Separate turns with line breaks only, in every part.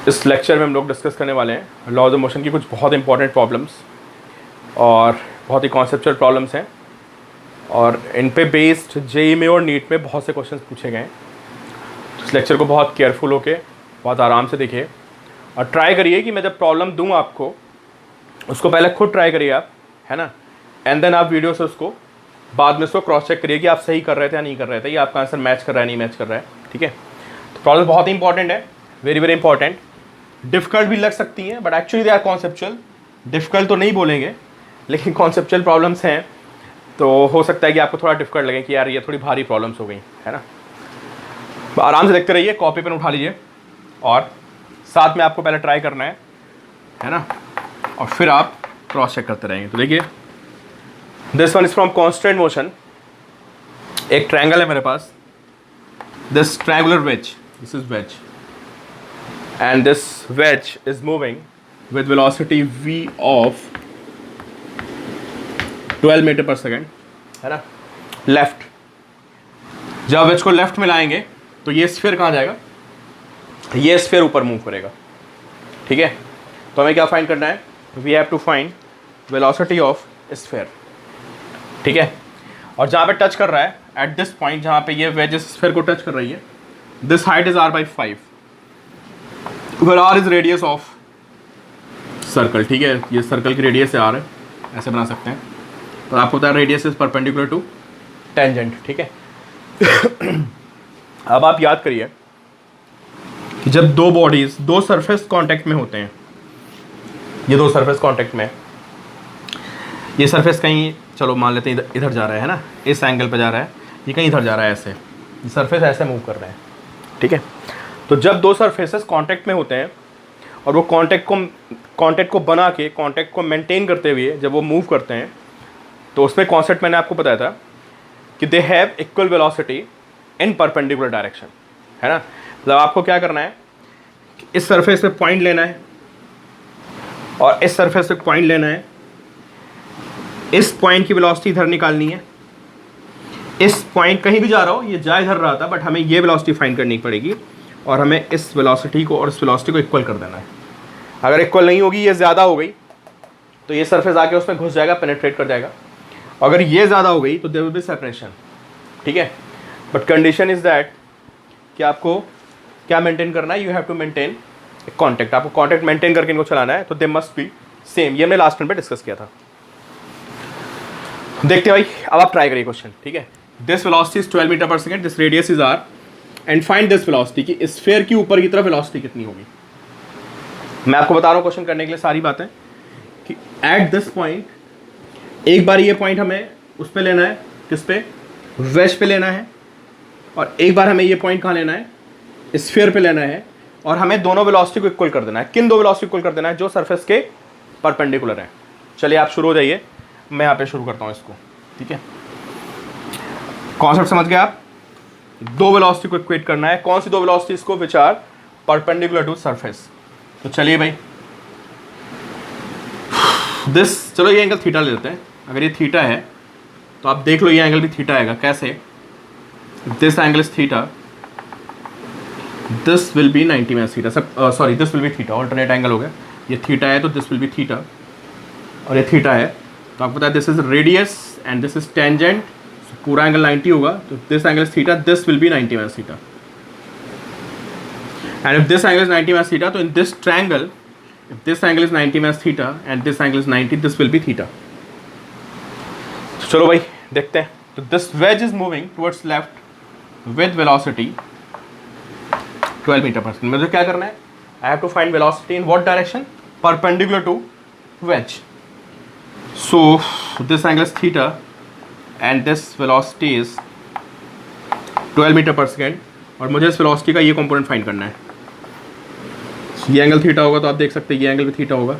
इस लेक्चर में हम लोग डिस्कस करने वाले हैं लॉज ऑफ मोशन की कुछ बहुत इंपॉर्टेंट प्रॉब्लम्स और बहुत ही कॉन्सेप्चुअल प्रॉब्लम्स हैं, और इन पे बेस्ड जेईई में और नीट में बहुत से क्वेश्चंस पूछे गए हैं। तो इस लेक्चर को बहुत केयरफुल होके बहुत आराम से देखिए और ट्राई करिए कि मैं जब प्रॉब्लम दूँ आपको उसको पहले खुद ट्राई करिए आप, है ना, एंड देन आप वीडियो से उसको बाद में उसको क्रॉस चेक करिए कि आप सही कर रहे थे या नहीं कर रहे थे, या आपका आंसर मैच कर रहा है नहीं मैच कर रहा है। ठीक है, तो प्रॉब्लम बहुत ही इंपॉर्टेंट है, वेरी वेरी इंपॉर्टेंट। डिफ़िकल्ट भी लग सकती हैं but actually they are conceptual. Difficult तो नहीं बोलेंगे लेकिन कॉन्सेप्चुअल प्रॉब्लम्स हैं, तो हो सकता है कि आपको थोड़ा डिफ़िकल्ट लगे कि यार ये थोड़ी भारी प्रॉब्लम्स हो गई, है ना। आराम से देखते रहिए, कॉपी पेन उठा लीजिए और साथ में आपको पहले ट्राई करना है ना, और फिर आप क्रॉस चेक करते रहेंगे। तो देखिए, this one is from constant motion. एक ट्रायंगल है मेरे पास, this triangular wedge, this is wedge, and this wedge is moving with velocity v of 12 metre पर सेकेंड, है ना, लेफ्ट। जब वेज को लेफ्ट में लाएंगे तो ये स्फीयर कहाँ जाएगा, ये स्फीयर ऊपर मूव करेगा। ठीक है, तो हमें क्या फाइंड करना है, we have to find velocity of sphere. ठीक है, और जहाँ पे टच कर रहा है एट दिस पॉइंट, जहाँ पे ये वेज स्फीयर को टच कर रही है, this height is r/5, where r is radius of circle. ठीक है, ये सर्कल की रेडियस है r है, ऐसे बना सकते हैं। तो आपको पता है radius is perpendicular to tangent. ठीक है, अब आप याद करिए कि जब दो बॉडीज दो सरफेस कांटेक्ट में होते हैं, ये दो सरफेस कांटेक्ट में, ये सरफेस कहीं, चलो मान लेते हैं इधर जा रहा है ना, इस एंगल पे जा रहा है, ये कहीं इधर जा रहा है, ऐसे ये सरफेस ऐसे मूव कर रहे हैं। ठीक है, तो जब दो सरफेसेस कांटेक्ट में होते हैं और वो कांटेक्ट को बना के, कांटेक्ट को मेंटेन करते हुए जब वो मूव करते हैं, तो उसमें कॉन्सेप्ट मैंने आपको बताया था कि they have equal velocity in perpendicular direction, है ना। मतलब आपको क्या करना है, इस सरफेस पे पॉइंट लेना है और इस सरफेस पे पॉइंट लेना है, इस पॉइंट की वेलोसिटी इधर निकालनी है, इस पॉइंट कहीं भी जा रहा हो, ये जा इधर रहा था बट हमें ये वेलोसिटी फाइंड करनी पड़ेगी और हमें इस वेलोसिटी को और इस वेलोसिटी को इक्वल कर देना है। अगर इक्वल नहीं होगी, ये ज़्यादा हो गई, तो ये सरफेस आके उसमें घुस जाएगा, पेनिट्रेट कर जाएगा। अगर ये ज़्यादा हो गई तो देयर विल बी सेपरेशन। ठीक है, बट कंडीशन इज़ दैट कि आपको क्या मेंटेन करना है, you have to maintain contact. आपको कॉन्टैक्ट मेंटेन करके इनको चलाना है, तो दे मस्ट बी सेम। ये हमने लास्ट टाइम पे डिस्कस किया था। देखते हैं भाई, अब आप ट्राई करिए क्वेश्चन। ठीक है, दिस वेलोसिटी इज 12 मीटर पर second, this radius is r, and find this velocity की स्फीयर की ऊपर की तरफ वेलोसिटी कितनी होगी। मैं आपको बता रहा हूँ क्वेश्चन करने के लिए सारी बातें कि एट दिस पॉइंट, एक बार ये पॉइंट हमें उस पे लेना है, किस पे, वेज पे लेना है, और एक बार हमें ये पॉइंट कहाँ लेना है, स्फीयर पे लेना है, और हमें दोनों वेलोसिटी को इक्वल कर देना है। किन दो वेलोसिटी इक्वल कर देना है, जो सरफेस के परपेंडिकुलर है। चलिए आप शुरू हो जाइए, मैं यहाँ पे शुरू करता हूँ इसको। ठीक है, कॉन्सेप्ट समझ गए आप, दो वेलोसिटी को इक्वेट करना है। कौन सी दो वेलोसिटीज को, which are perpendicular to surface. तो चलिए भाई, दिस, चलो ये एंगल थीटा ले लेते हैं। अगर ये थीटा है तो आप देख लो ये एंगल भी थीटा आएगा। कैसे, this angle is theta, this will be 90 minus theta, सब sorry, this will be theta, alternate angle हो गया। ये थीटा है तो दिस विल बी थीटा, और ये थीटा है तो आपको पता है this is radius and this is tangent, पूरा एंगल 90 होगा, तो this angle is theta, this will be 90 minus theta. And if this angle is 90 minus theta, तो in this triangle, if this angle is 90 minus theta and this angle is 90, this will be theta. चलो भाई देखते हैं। तो this wedge is moving towards left with velocity 12 metre पर second. मुझे क्या करना है, I have to find velocity in what direction, perpendicular to wedge. So this angle is theta and this velocity is 12 metre पर second, और मुझे इस velocity का ये component फाइंड करना है। ये एंगल थीटा होगा तो आप देख सकते हैं ये एंगल भी थीटा होगा,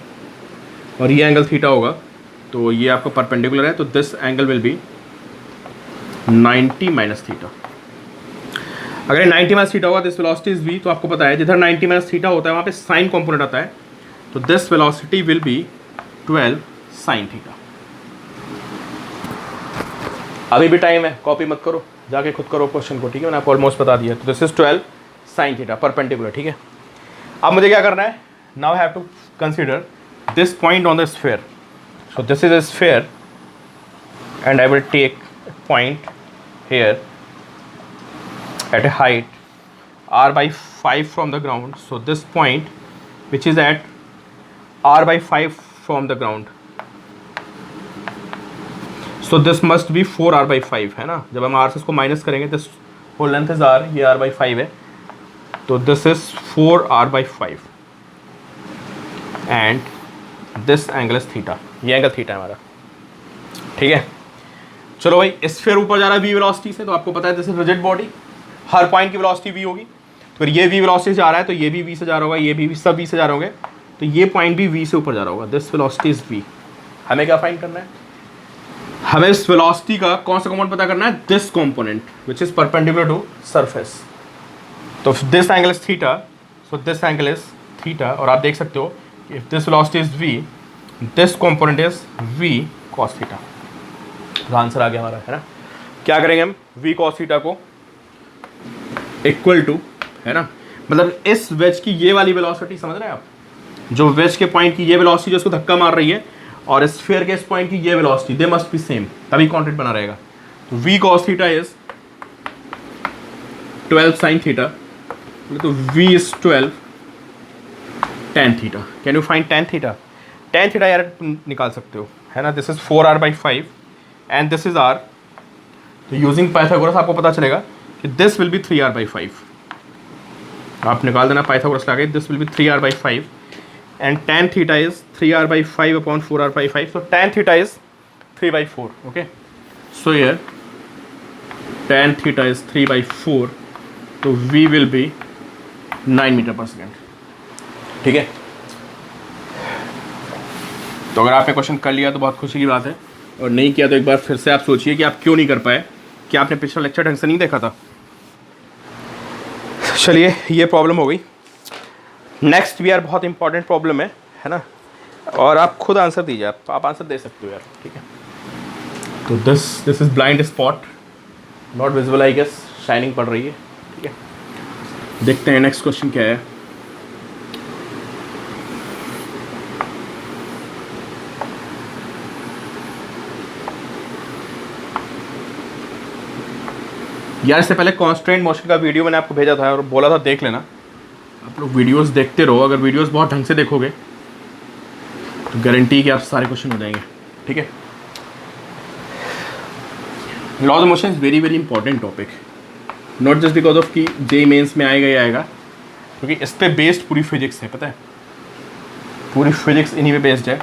और ये एंगल थीटा होगा, तो ये आपका परपेंडिकुलर है, तो this angle will be 90 minus theta. अगर 90 माइनस थीटा होगा, दिस वेलोसिटी इज v, तो आपको पता है जिधर 90 माइनस थीटा होता है वहाँ पे साइन कॉम्पोनेंट आता है, तो this velocity will be 12 sine theta. अभी भी टाइम है, कॉपी मत करो, जाके खुद करो क्वेश्चन को। ठीक है, मैंने आपको ऑलमोस्ट बता दिया। तो this is 12 sine theta perpendicular. ठीक है, अब मुझे क्या करना है, now have to consider this point on the sphere. So this is a sphere and I will take point here at a height r by 5 from the ground. So this point which is at r by 5 from the ground, so this must be 4r by 5 है ना. जब हम r से इसको minus करेंगे this whole length is r, ये r by 5 है, तो this is 4r by 5 and this angle is theta. ये एंगल थीटा है हमारा. ठीक है, चलो भाई. स्फीयर ऊपर जा रहा है v वेलोसिटी से, तो आपको पता है this is rigid body, her point की वेलोसिटी v होगी. तो ये v वेलोसिटी से जा रहा है तो ये भी v से जा रहा होगा, ये भी सब v से जा रहे होंगे, तो ये पॉइंट भी v से ऊपर जा रहा होगा. This velocity is v. हमें क्या फाइंड करना है, हमें इस वेलोसिटी का कौन सा कंपोनेंट पता करना है, this component which is perpendicular to surface. तो this angle is theta, so this angle is theta. और आप देख सकते हो if this velocity is v, this component is v cos theta. तो आंसर आ गया हमारा, है ना. क्या करेंगे हम, v cos थीटा को इक्वल टू, है ना, मतलब इस वेज की ये वाली वेलोसिटी समझ रहे हैं आप, जो वेज के पॉइंट की ये वेलोसिटी जो उसको धक्का मार रही है, और स्फीयर के इस पॉइंट की ये velocity, they must be same, तभी कॉन्टेंट बना रहेगा. तो v cos theta is 12 sin theta, तो v is 12 tan theta. Can you find tan theta? tan theta यार निकाल सकते हो, है ना. This is 4r by 5 and this is r. तो यूजिंग पाइथागोरस आपको पता चलेगा कि this will B 3r by 5. आप निकाल देना पाइथागोरस लगा के, this will B 3r by 5 and tan theta is 3r by 5 upon 4r by 5. So tan theta is 3 by 4. Okay, so here tan theta is 3 by 4, तो v will be 9 metre पर second. ठीक है, तो अगर आपने question कर लिया तो बहुत खुशी की बात है, और नहीं किया तो एक बार फिर से आप सोचिए कि आप क्यों नहीं कर पाए, कि आपने पिछला लेक्चर ढंग से नहीं देखा था. चलिए, ये प्रॉब्लम हो गई. नेक्स्ट भी यार बहुत इंपॉर्टेंट प्रॉब्लम है ना, और आप खुद आंसर दीजिए. आप आंसर दे सकते हो यार. ठीक है, तो this is blind spot, not visible I guess, shining पड़ रही है. ठीक है, देखते हैं नेक्स्ट क्वेश्चन क्या है. यार इससे पहले कॉन्स्टेंट मोशन का वीडियो मैंने आपको भेजा था और बोला था देख लेना. आप लोग वीडियोस देखते रहो, अगर वीडियोस बहुत ढंग से देखोगे तो गारंटी कि आप सारे क्वेश्चन हो जाएंगे. ठीक है, law of motion is very very important topic, not just because of कि जे मेंस में आएगा ही आएगा, क्योंकि इस पर बेस्ड पूरी फिजिक्स है. पता है, पूरी फिजिक्स इन्हीं पे बेस्ड है.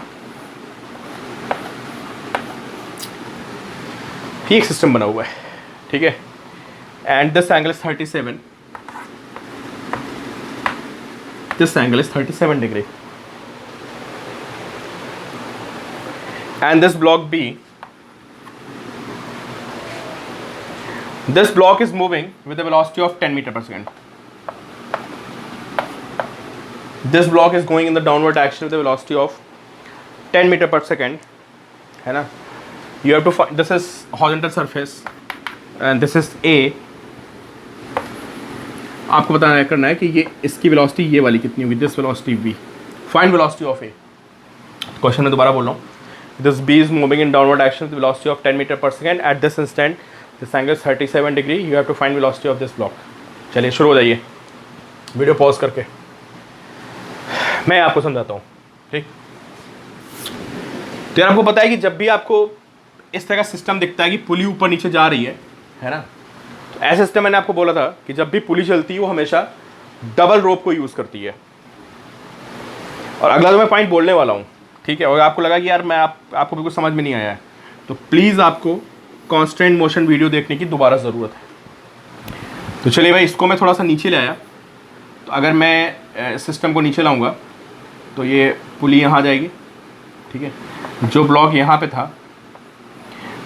ही एक सिस्टम बना हुआ है. ठीक है, and this angle is 37. This angle is 37 degree. And this block B, this block is moving with a velocity of 10 meter per second. This block is going in the downward direction with a velocity of 10 meter per second. है ना? You have to find, this is horizontal surface and this is A. आपको बताना करना है कि ये इसकी velocity ये वाली कितनी होगी, this velocity v. Find velocity of A. Question में दोबारा बोल रहा हूँ, this b is moving in downward direction with velocity of 10 metre पर second at this instant, this angle 37 degree. You have to find velocity of this block. चलिए शुरू हो जाइए, वीडियो पॉज करके मैं आपको समझाता हूँ. ठीक, तो यार आपको पता है कि जब भी आपको इस तरह का सिस्टम दिखता है कि पुली ऊपर नीचे जा रही है ना, तो ऐसा सिस्टम मैंने आपको बोला था कि जब भी पुली चलती है वो हमेशा डबल रोप को यूज़ करती है. और अगला तो मैं पॉइंट बोलने वाला हूँ. ठीक है, और आपको लगा कि यार मैं आपको बिल्कुल समझ में नहीं आया है, तो प्लीज़ आपको कांस्टेंट मोशन वीडियो देखने की दोबारा ज़रूरत है. तो चलिए भाई, इसको मैं थोड़ा सा नीचे ले आया. तो अगर मैं सिस्टम को नीचे लाऊंगा तो ये पुली यहाँ जाएगी. ठीक है, जो ब्लॉक यहाँ पे था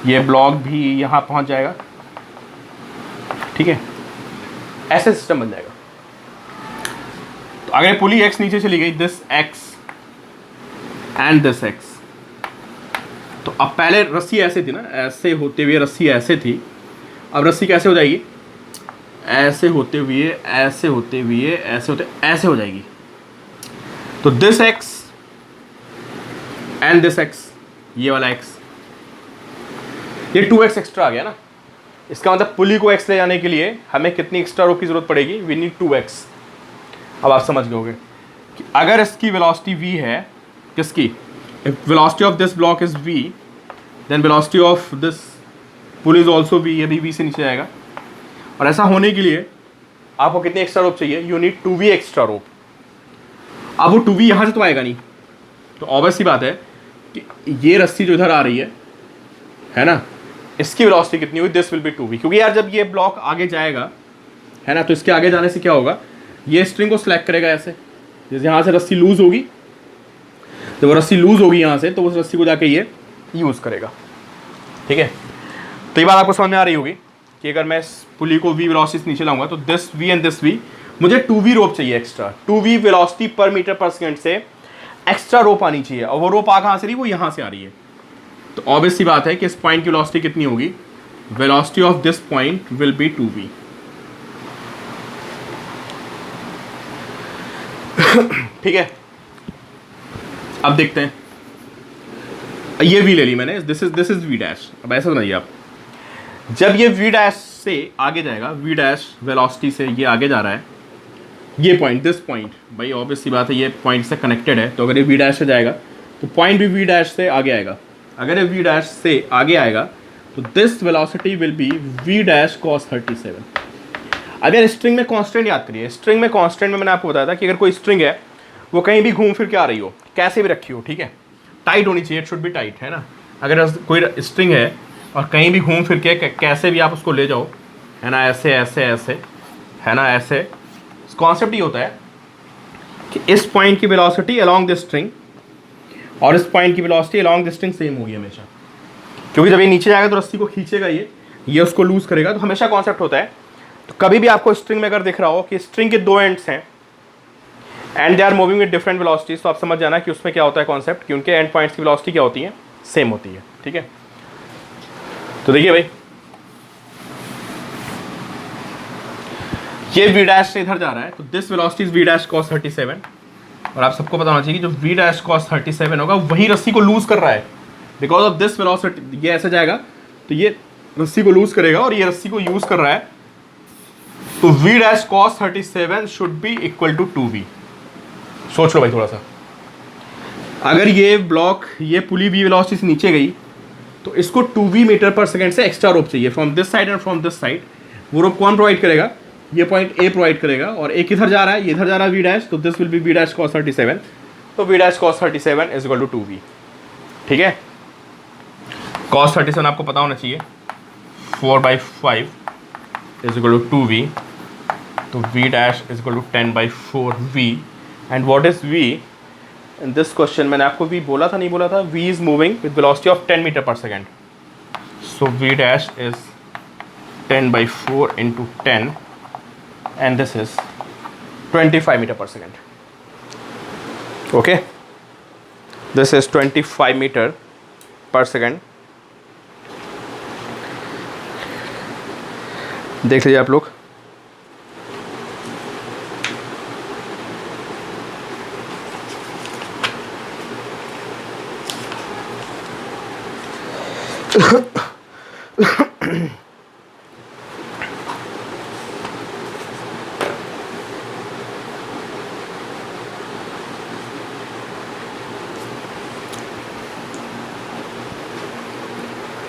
ये ब्लॉक भी यहाँ पहुँच जाएगा. ठीक है, ऐसे सिस्टम बन जाएगा. तो अगर पुली x नीचे चली गई, this x and this x, तो अब पहले रस्सी ऐसे थी ना, ऐसे होते हुए रस्सी ऐसे थी. अब रस्सी कैसे हो जाएगी, ऐसे होते हुए ऐसे होते हुए ऐसे होते ऐसे हो जाएगी. तो this x and this x, ये वाला x, ये 2x एक्स्ट्रा आ गया ना। इसका मतलब पुली को x ले जाने के लिए हमें कितनी एक्स्ट्रा रोप की जरूरत पड़ेगी? We need 2x। अब आप समझ गए कि अगर इसकी वेलोसिटी v है, किसकी? If velocity of this block is v, then velocity of this pulley is also v, ये भी v से नीचे आएगा। और ऐसा होने के लिए आपको कितनी एक्स्ट्रा रोप चाहिए? यू नीड 2v एक्स्ट्रा रोप। अब वो 2v यहाँ से तो आएगा नहीं, तो ऑब्वियस सी बात है कि ये रस्सी जो इधर आ रही है ना, इसकी वेलोसिटी कितनी हुई? दिस विल बी 2v, क्योंकि यार जब ये ब्लॉक आगे जाएगा, है ना, तो इसके आगे जाने से क्या होगा? ये स्ट्रिंग को सिलेक्ट करेगा ऐसे, जैसे यहाँ से रस्सी लूज होगी, जब वो रस्सी लूज होगी यहाँ से, तो उस रस्सी को जाके ये यूज़ करेगा। ठीक है, तो ये बात आपको समझ में आ रही होगी कि अगर मैं इस पुली को v वेलोसिटी से नीचे लाऊंगा तो this v and this v, मुझे 2v रोप चाहिए एक्स्ट्रा। 2v वेलोसिटी पर मीटर पर सेकंड से एक्स्ट्रा रोप आनी चाहिए, और वो रोप आ कहाँ से रही? वो यहाँ से आ रही है। तो ऑब्वियस सी बात है कि इस पॉइंट की वेलोसिटी कितनी होगी? Velocity of this point will be 2v। ठीक है, अब देखते हैं। ये v ले ली मैंने, दिस इज v डैश। अब ऐसा समझिए आप, जब ये v डैश से आगे जाएगा, v डैश वेलोसिटी से ये आगे जा रहा है, ये पॉइंट, दिस पॉइंट, भाई ऑब्वियस सी बात है ये पॉइंट से कनेक्टेड है, तो अगर ये v डैश से जाएगा तो पॉइंट भी v डैश से आगे आएगा। अगर ये v डैश से आगे आएगा तो this velocity will be v dash cos 37। अब यार स्ट्रिंग में कांस्टेंट याद करिए। स्ट्रिंग में कांस्टेंट में मैंने आपको बताया था कि अगर कोई स्ट्रिंग है वो कहीं भी घूम फिर के आ रही हो, कैसे भी रखी हो, ठीक है, टाइट होनी चाहिए, इट शुड बी टाइट, है ना। अगर कोई स्ट्रिंग है और कहीं भी घूम फिर के कैसे भी आप उसको ले जाओ, है ना, ऐसे ऐसे ऐसे, है ना, ऐसे, कॉन्सेप्ट ये होता है कि इस पॉइंट की वेलोसिटी अलोंग दिस स्ट्रिंग और इस पॉइंट की velocity along this string same होगी हमेशा, क्योंकि जब ये नीचे जाएगा तो रस्सी को खींचेगा, ये उसको लूज करेगा। तो हमेशा कॉन्सेप्ट होता है, तो कभी भी आपको स्ट्रिंग में अगर दिख रहा हो कि स्ट्रिंग के दो एंड्स हैं and they are moving with different velocities, तो आप समझ जाना कि उसमें क्या होता है कॉन्सेप्ट, कि उनके एंड पॉइंट्स की वेलोसिटी क्या होती है? सेम होती है। ठीक है, तो देखिए भाई, ये v डैश से इधर जा रहा है, तो this velocity is v dash cos 37। और आप सबको पता होना चाहिए कि जो v डैश cos 37 होगा वही रस्सी को लूज कर रहा है, बिकॉज ऑफ दिस वेलोसिटी। ये ऐसे जाएगा तो ये रस्सी को लूज करेगा और ये रस्सी को यूज कर रहा है, तो v dash cos 37 should be equal to 2v। सोच लो भाई थोड़ा सा, अगर ये ब्लॉक, ये पुली v वेलोसिटी से नीचे गई तो इसको 2v मीटर पर सेकेंड से एक्स्ट्रा रोप चाहिए from this side and from this side. वो रोप कौन प्रोवाइड करेगा? ये पॉइंट ए प्रोवाइड करेगा, और एक इधर जा रहा है, ये इधर जा रहा है v डैश, तो this will be v dash cos 37। तो v dash cos 37 is equal to 2v। ठीक है, cos 37 आपको पता होना चाहिए, 4/5 इज इक्वल टू 2v, तो v dash is equal to 10/4v। And what is v in this question? मैंने आपको v बोला था, नहीं बोला था? v is moving with velocity of 10 metre पर second, so v dash is 10/4 into 10 and this is 25 meter per second. Okay, this is 25 meter per second. देख लीजिए आप लोग,